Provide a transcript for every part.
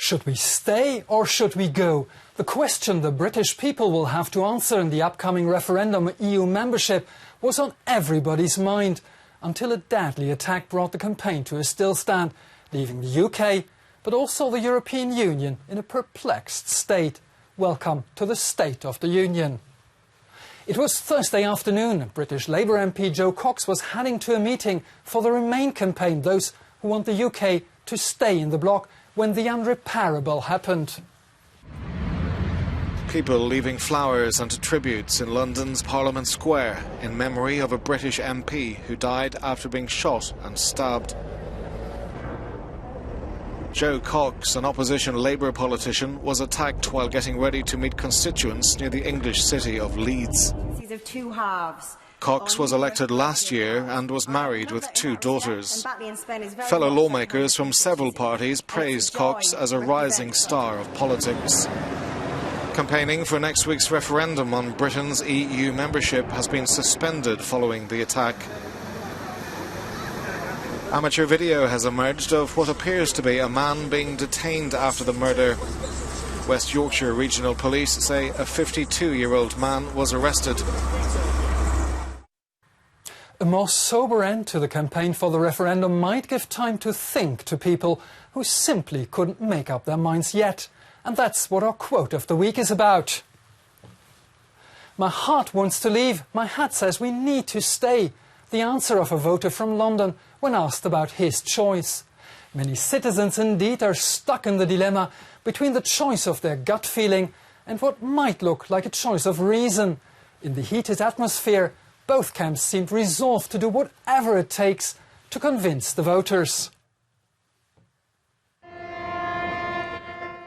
Should we stay or should we go? The question the British people will have to answer in the upcoming referendum on EU membership was on everybody's mind, until a deadly attack brought the campaign to a stillstand, leaving the UK, but also the European Union, in a perplexed state. Welcome to the State of the Union. It was Thursday afternoon. British Labour MP Joe Cox was heading to a meeting for the Remain campaign, those who want the UK to stay in the bloc, when the unrepairable happened. People leaving flowers and tributes in London's Parliament Square in memory of a British MP who died after being shot and stabbed. Joe Cox, an opposition Labour politician, was attacked while getting ready to meet constituents near the English city of Leeds. Of two halves. Cox was elected last year and was married with 2 daughters. Fellow lawmakers from several parties praised Cox as a rising star of politics. Campaigning for next week's referendum on Britain's EU membership has been suspended following the attack. Amateur video has emerged of what appears to be a man being detained after the murder. West Yorkshire Regional Police say a 52-year-old man was arrested. A more sober end to the campaign for the referendum might give time to think to people who simply couldn't make up their minds yet. And that's what our quote of the week is about. My heart wants to leave, my head says we need to stay. The answer of a voter from London when asked about his choice. Many citizens indeed are stuck in the dilemma between the choice of their gut feeling and what might look like a choice of reason. In the heated atmosphere, both camps seemed resolved to do whatever it takes to convince the voters.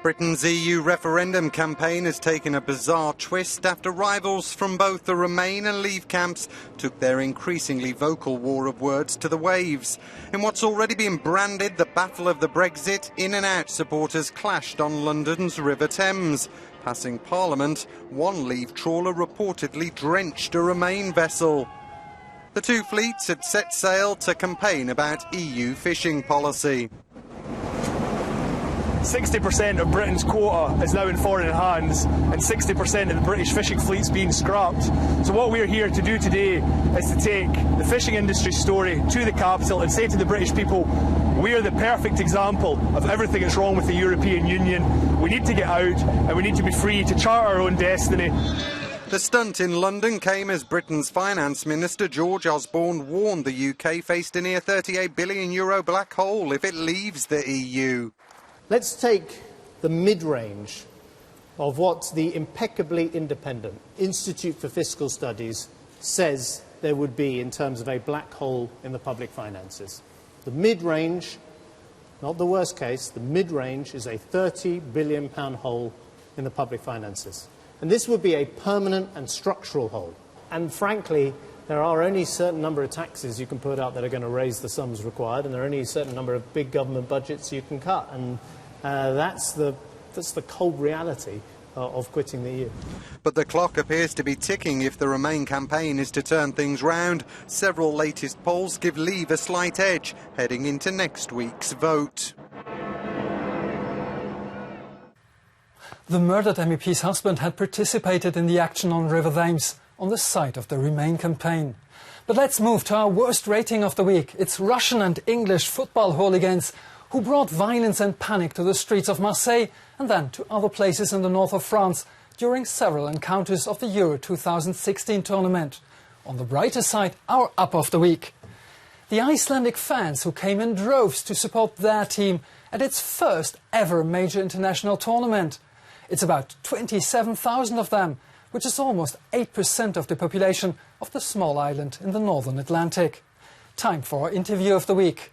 Britain's EU referendum campaign has taken a bizarre twist after rivals from both the Remain and Leave camps took their increasingly vocal war of words to the waves. In what's already been branded the Battle of the Brexit, in and out supporters clashed on London's River Thames. Passing Parliament, one Leave trawler reportedly drenched a Remain vessel. The two fleets had set sail to campaign about EU fishing policy. 60% of Britain's quota is now in foreign hands, and 60% of the British fishing fleet's being scrapped. So what we're here to do today is to take the fishing industry story to the capital and say to the British people, we are the perfect example of everything that's wrong with the European Union. We need to get out and we need to be free to chart our own destiny. The stunt in London came as Britain's Finance Minister George Osborne warned the UK faced a near €38 billion black hole if it leaves the EU. Let's take the mid-range of what the impeccably independent Institute for Fiscal Studies says there would be in terms of a black hole in the public finances. The mid-range, not the worst case, the mid-range is a £30 billion hole in the public finances. And this would be a permanent and structural hole. And frankly, there are only a certain number of taxes you can put out that are going to raise the sums required, and there are only a certain number of big government budgets you can cut. And that's the cold reality of quitting the EU. But the clock appears to be ticking if the Remain campaign is to turn things round. Several latest polls give Leave a slight edge heading into next week's vote. The murdered MEP's husband had participated in the action on River Thames on the side of the Remain campaign. But let's move to our worst rating of the week. It's Russian and English football hooligans who brought violence and panic to the streets of Marseille and then to other places in the north of France during several encounters of the Euro 2016 tournament. On the brighter side, our up of the week. The Icelandic fans who came in droves to support their team at its first ever major international tournament. It's about 27,000 of them, which is almost 8% of the population of the small island in the northern Atlantic. Time for our interview of the week.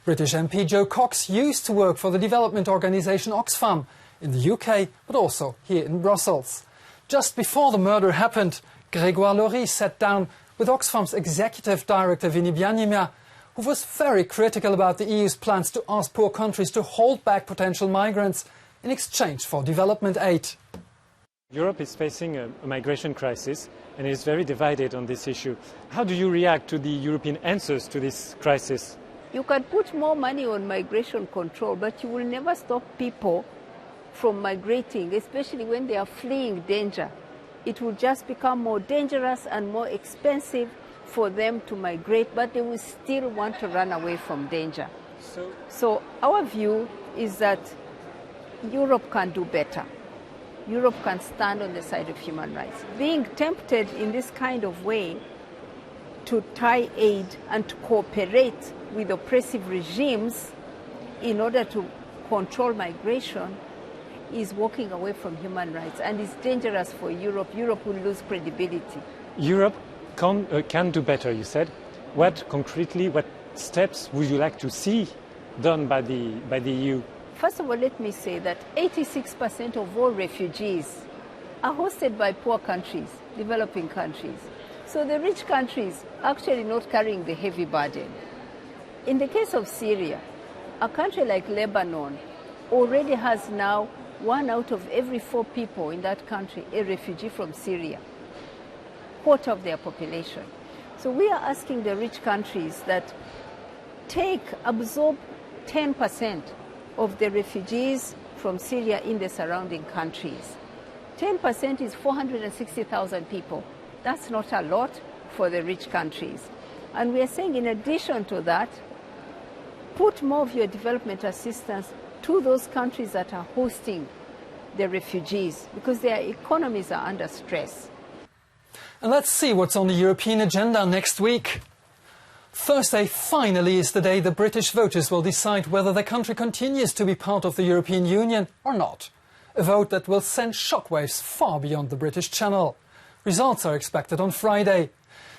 British MP Joe Cox used to work for the development organisation Oxfam in the UK, but also here in Brussels. Just before the murder happened, Grégoire Laurie sat down with Oxfam's executive director Vinny Bianyemia, who was very critical about the EU's plans to ask poor countries to hold back potential migrants in exchange for development aid. Europe is facing a migration crisis and is very divided on this issue. How do you react to the European answers to this crisis? You can put more money on migration control, but you will never stop people from migrating, especially when they are fleeing danger. It will just become more dangerous and more expensive for them to migrate, but they will still want to run away from danger. So our view is that Europe can do better. Europe can stand on the side of human rights. Being tempted in this kind of way to tie aid and to cooperate with oppressive regimes in order to control migration is walking away from human rights and is dangerous for Europe. Europe will lose credibility. Europe can do better, you said. What steps would you like to see done by the EU? First of all, let me say that 86% of all refugees are hosted by poor countries, developing countries. So the rich countries are actually not carrying the heavy burden. In the case of Syria, a country like Lebanon already has now 1 out of every 4 people in that country a refugee from Syria, quarter of their population. So we are asking the rich countries that absorb 10% of the refugees from Syria in the surrounding countries. 10% is 460,000 people. That's not a lot for the rich countries. And we are saying in addition to that, put more of your development assistance to those countries that are hosting the refugees because their economies are under stress. And let's see what's on the European agenda next week. Thursday finally is the day the British voters will decide whether their country continues to be part of the European Union or not. A vote that will send shockwaves far beyond the British Channel. Results are expected on Friday.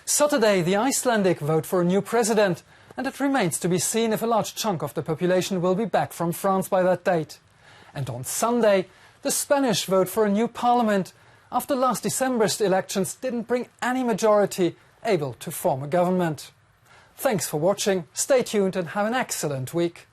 Saturday, the Icelandic vote for a new president, and it remains to be seen if a large chunk of the population will be back from France by that date. And on Sunday, the Spanish vote for a new parliament, after last December's elections didn't bring any majority able to form a government. Thanks for watching, stay tuned and have an excellent week.